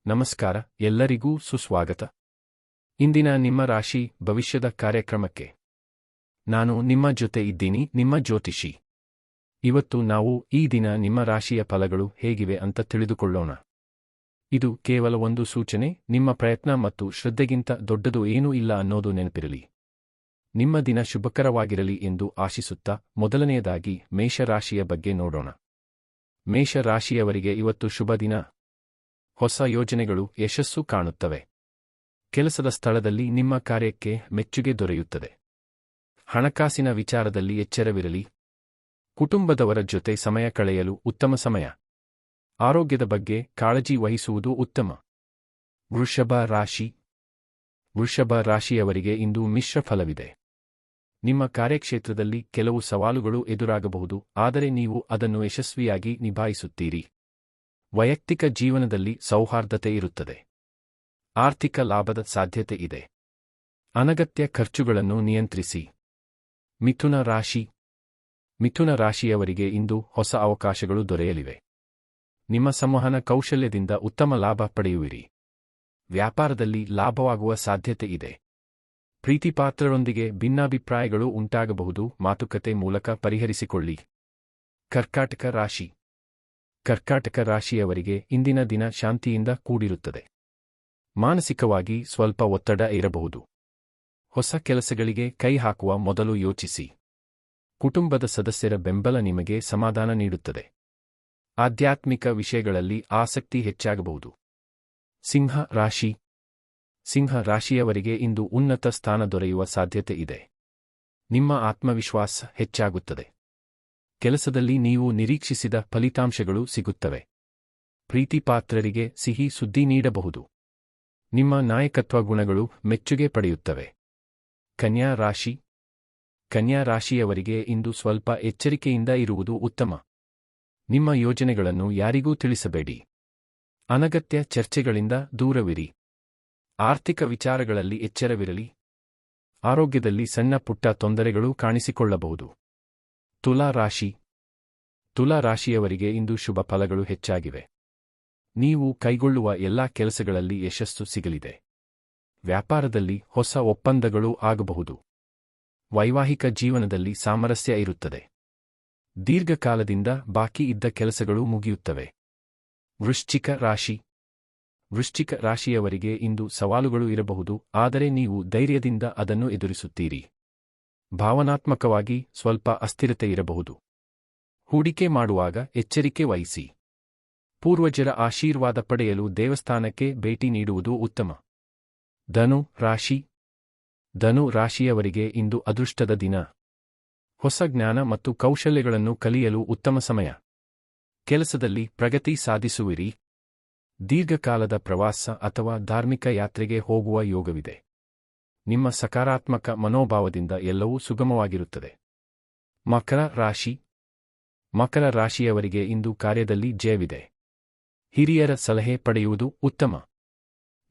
ನಮಸ್ಕಾರ, ಎಲ್ಲರಿಗೂ ಸುಸ್ವಾಗತ. ಇಂದಿನ ನಿಮ್ಮ ರಾಶಿ ಭವಿಷ್ಯದ ಕಾರ್ಯಕ್ರಮಕ್ಕೆ ನಾನು ನಿಮ್ಮ ಜೊತೆ ಇದ್ದೀನಿ, ನಿಮ್ಮ ಜ್ಯೋತಿಷಿ. ಇವತ್ತು ನಾವು ಈ ದಿನ ನಿಮ್ಮ ರಾಶಿಯ ಫಲಗಳು ಹೇಗಿವೆ ಅಂತ ತಿಳಿದುಕೊಳ್ಳೋಣ. ಇದು ಕೇವಲ ಒಂದು ಸೂಚನೆ, ನಿಮ್ಮ ಪ್ರಯತ್ನ ಮತ್ತು ಶ್ರದ್ಧೆಗಿಂತ ದೊಡ್ಡದು ಏನೂ ಇಲ್ಲ ಅನ್ನೋದು ನೆನಪಿರಲಿ. ನಿಮ್ಮ ದಿನ ಶುಭಕರವಾಗಿರಲಿ ಎಂದು ಆಶಿಸುತ್ತಾ ಮೊದಲನೆಯದಾಗಿ ಮೇಷರಾಶಿಯ ಬಗ್ಗೆ ನೋಡೋಣ. ಮೇಷರಾಶಿಯವರಿಗೆ ಇವತ್ತು ಶುಭ ದಿನ. ಹೊಸ ಯೋಜನೆಗಳು ಯಶಸ್ಸು ಕಾಣುತ್ತವೆ. ಕೆಲಸದ ಸ್ಥಳದಲ್ಲಿ ನಿಮ್ಮ ಕಾರ್ಯಕ್ಕೆ ಮೆಚ್ಚುಗೆ ದೊರೆಯುತ್ತದೆ. ಹಣಕಾಸಿನ ವಿಚಾರದಲ್ಲಿ ಎಚ್ಚರವಿರಲಿ. ಕುಟುಂಬದವರ ಜೊತೆ ಸಮಯ ಕಳೆಯಲು ಉತ್ತಮ ಸಮಯ. ಆರೋಗ್ಯದ ಬಗ್ಗೆ ಕಾಳಜಿ ವಹಿಸುವುದು ಉತ್ತಮ. ವೃಷಭ ರಾಶಿ. ವೃಷಭ ರಾಶಿಯವರಿಗೆ ಇಂದು ಮಿಶ್ರ ಫಲವಿದೆ. ನಿಮ್ಮ ಕಾರ್ಯಕ್ಷೇತ್ರದಲ್ಲಿ ಕೆಲವು ಸವಾಲುಗಳು ಎದುರಾಗಬಹುದು, ಆದರೆ ನೀವು ಅದನ್ನು ಯಶಸ್ವಿಯಾಗಿ ನಿಭಾಯಿಸುತ್ತೀರಿ. ವೈಯಕ್ತಿಕ ಜೀವನದಲ್ಲಿ ಸೌಹಾರ್ದತೆ ಇರುತ್ತದೆ. ಆರ್ಥಿಕ ಲಾಭದ ಸಾಧ್ಯತೆ ಇದೆ. ಅನಗತ್ಯ ಖರ್ಚುಗಳನ್ನು ನಿಯಂತ್ರಿಸಿ. ಮಿಥುನ ರಾಶಿ. ಮಿಥುನ ರಾಶಿಯವರಿಗೆ ಇಂದು ಹೊಸ ಅವಕಾಶಗಳು ದೊರೆಯಲಿವೆ. ನಿಮ್ಮ ಸಂವಹನ ಕೌಶಲ್ಯದಿಂದ ಉತ್ತಮ ಲಾಭ ಪಡೆಯುವಿರಿ. ವ್ಯಾಪಾರದಲ್ಲಿ ಲಾಭವಾಗುವ ಸಾಧ್ಯತೆ ಇದೆ. ಪ್ರೀತಿಪಾತ್ರರೊಂದಿಗೆ ಭಿನ್ನಾಭಿಪ್ರಾಯಗಳು ಉಂಟಾಗಬಹುದು, ಮಾತುಕತೆ ಮೂಲಕ ಪರಿಹರಿಸಿಕೊಳ್ಳಿ. ಕರ್ಕಾಟಕ ರಾಶಿ. ಕರ್ಕಾಟಕ ರಾಶಿಯವರಿಗೆ ಇಂದಿನ ದಿನ ಶಾಂತಿಯಿಂದ ಕೂಡಿರುತ್ತದೆ. ಮಾನಸಿಕವಾಗಿ ಸ್ವಲ್ಪ ಒತ್ತಡ ಇರಬಹುದು. ಹೊಸ ಕೆಲಸಗಳಿಗೆ ಕೈ ಹಾಕುವ ಮೊದಲು ಯೋಚಿಸಿ. ಕುಟುಂಬದ ಸದಸ್ಯರ ಬೆಂಬಲ ನಿಮಗೆ ಸಮಾಧಾನ ನೀಡುತ್ತದೆ. ಆಧ್ಯಾತ್ಮಿಕ ವಿಷಯಗಳಲ್ಲಿ ಆಸಕ್ತಿ ಹೆಚ್ಚಾಗಬಹುದು. ಸಿಂಹ ರಾಶಿ. ಸಿಂಹ ರಾಶಿಯವರಿಗೆ ಇಂದು ಉನ್ನತ ಸ್ಥಾನ ದೊರೆಯುವ ಸಾಧ್ಯತೆ ಇದೆ. ನಿಮ್ಮ ಆತ್ಮವಿಶ್ವಾಸ ಹೆಚ್ಚಾಗುತ್ತದೆ. ಕೆಲಸದಲ್ಲಿ ನೀವು ನಿರೀಕ್ಷಿಸಿದ ಫಲಿತಾಂಶಗಳು ಸಿಗುತ್ತವೆ. ಪ್ರೀತಿಪಾತ್ರರಿಗೆ ಸಿಹಿ ಸುದ್ದಿ ನೀಡಬಹುದು. ನಿಮ್ಮ ನಾಯಕತ್ವ ಗುಣಗಳು ಮೆಚ್ಚುಗೆ ಪಡೆಯುತ್ತವೆ. ಕನ್ಯಾ ರಾಶಿ. ಕನ್ಯಾ ರಾಶಿಯವರಿಗೆ ಇಂದು ಸ್ವಲ್ಪ ಎಚ್ಚರಿಕೆಯಿಂದ ಇರುವುದು ಉತ್ತಮ. ನಿಮ್ಮ ಯೋಜನೆಗಳನ್ನು ಯಾರಿಗೂ ತಿಳಿಸಬೇಡಿ. ಅನಗತ್ಯ ಚರ್ಚೆಗಳಿಂದ ದೂರವಿರಿ. ಆರ್ಥಿಕ ವಿಚಾರಗಳಲ್ಲಿ ಎಚ್ಚರವಿರಲಿ. ಆರೋಗ್ಯದಲ್ಲಿ ಸಣ್ಣ ಪುಟ್ಟ ತೊಂದರೆಗಳು ಕಾಣಿಸಿಕೊಳ್ಳಬಹುದು. ತುಲಾ ರಾಶಿ. ತುಲಾ ರಾಶಿಯವರಿಗೆ ಇಂದು ಶುಭ ಫಲಗಳು ಹೆಚ್ಚಾಗಿವೆ. ನೀವು ಕೈಗೊಳ್ಳುವ ಎಲ್ಲಾ ಕೆಲಸಗಳಲ್ಲಿ ಯಶಸ್ಸು ಸಿಗಲಿದೆ. ವ್ಯಾಪಾರದಲ್ಲಿ ಹೊಸ ಒಪ್ಪಂದಗಳು ಆಗಬಹುದು. ವೈವಾಹಿಕ ಜೀವನದಲ್ಲಿ ಸಾಮರಸ್ಯ ಇರುತ್ತದೆ. ದೀರ್ಘಕಾಲದಿಂದ ಬಾಕಿ ಇದ್ದ ಕೆಲಸಗಳು ಮುಗಿಯುತ್ತವೆ. ವೃಶ್ಚಿಕ ರಾಶಿ. ವೃಶ್ಚಿಕ ರಾಶಿಯವರಿಗೆ ಇಂದು ಸವಾಲುಗಳು ಇರಬಹುದು, ಆದರೆ ನೀವು ಧೈರ್ಯದಿಂದ ಅದನ್ನು ಎದುರಿಸುತ್ತೀರಿ. ಭಾವನಾತ್ಮಕವಾಗಿ ಸ್ವಲ್ಪ ಅಸ್ಥಿರತೆ ಇರಬಹುದು. ಹೂಡಿಕೆ ಮಾಡುವಾಗ ಎಚ್ಚರಿಕೆ ವಹಿಸಿ. ಪೂರ್ವಜರ ಆಶೀರ್ವಾದ ಪಡೆಯಲು ದೇವಸ್ಥಾನಕ್ಕೆ ಭೇಟಿ ನೀಡುವುದು ಉತ್ತಮ. ಧನು ರಾಶಿ. ಧನು ರಾಶಿಯವರಿಗೆ ಇಂದು ಅದೃಷ್ಟದ ದಿನ. ಹೊಸ ಜ್ಞಾನ ಮತ್ತು ಕೌಶಲ್ಯಗಳನ್ನು ಕಲಿಯಲು ಉತ್ತಮ ಸಮಯ. ಕೆಲಸದಲ್ಲಿ ಪ್ರಗತಿ ಸಾಧಿಸುವಿರಿ. ದೀರ್ಘಕಾಲದ ಪ್ರವಾಸ ಅಥವಾ ಧಾರ್ಮಿಕ ಯಾತ್ರೆಗೆ ಹೋಗುವ ಯೋಗವಿದೆ. ನಿಮ್ಮ ಸಕಾರಾತ್ಮಕ ಮನೋಭಾವದಿಂದ ಎಲ್ಲವೂ ಸುಗಮವಾಗಿರುತ್ತದೆ. ಮಕರ ರಾಶಿ. ಮಕರ ರಾಶಿಯವರಿಗೆ ಇಂದು ಕಾರ್ಯದಲ್ಲಿ ಜಯವಿದೆ. ಹಿರಿಯರ ಸಲಹೆ ಪಡೆಯುವುದು ಉತ್ತಮ.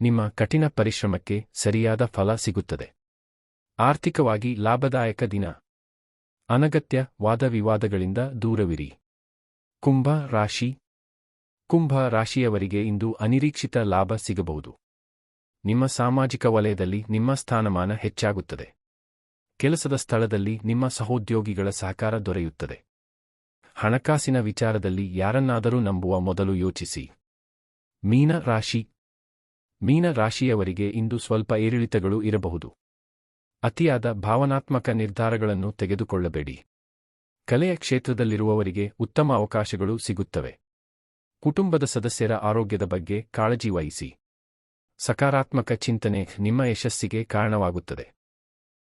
ನಿಮ್ಮ ಕಠಿಣ ಪರಿಶ್ರಮಕ್ಕೆ ಸರಿಯಾದ ಫಲ ಸಿಗುತ್ತದೆ. ಆರ್ಥಿಕವಾಗಿ ಲಾಭದಾಯಕ ದಿನ. ಅನಗತ್ಯ ವಾದವಿವಾದಗಳಿಂದ ದೂರವಿರಿ. ಕುಂಭ ರಾಶಿ. ಕುಂಭ ರಾಶಿಯವರಿಗೆ ಇಂದು ಅನಿರೀಕ್ಷಿತ ಲಾಭ ಸಿಗಬಹುದು. ನಿಮ್ಮ ಸಾಮಾಜಿಕ ವಲಯದಲ್ಲಿ ನಿಮ್ಮ ಸ್ಥಾನಮಾನ ಹೆಚ್ಚಾಗುತ್ತದೆ. ಕೆಲಸದ ಸ್ಥಳದಲ್ಲಿ ನಿಮ್ಮ ಸಹೋದ್ಯೋಗಿಗಳ ಸಹಕಾರ ದೊರೆಯುತ್ತದೆ. ಹಣಕಾಸಿನ ವಿಚಾರದಲ್ಲಿ ಯಾರನ್ನಾದರೂ ನಂಬುವ ಮೊದಲು ಯೋಚಿಸಿ. ಮೀನ ರಾಶಿ. ಮೀನ ರಾಶಿಯವರಿಗೆ ಇಂದು ಸ್ವಲ್ಪ ಏರಿಳಿತಗಳು ಇರಬಹುದು. ಅತಿಯಾದ ಭಾವನಾತ್ಮಕ ನಿರ್ಧಾರಗಳನ್ನು ತೆಗೆದುಕೊಳ್ಳಬೇಡಿ. ಕಲೆಯ ಕ್ಷೇತ್ರದಲ್ಲಿರುವವರಿಗೆ ಉತ್ತಮ ಅವಕಾಶಗಳು ಸಿಗುತ್ತವೆ. ಕುಟುಂಬದ ಸದಸ್ಯರ ಆರೋಗ್ಯದ ಬಗ್ಗೆ ಕಾಳಜಿ ವಹಿಸಿ. ಸಕಾರಾತ್ಮಕ ಚಿಂತನೆ ನಿಮ್ಮ ಯಶಸ್ಸಿಗೆ ಕಾರಣವಾಗುತ್ತದೆ.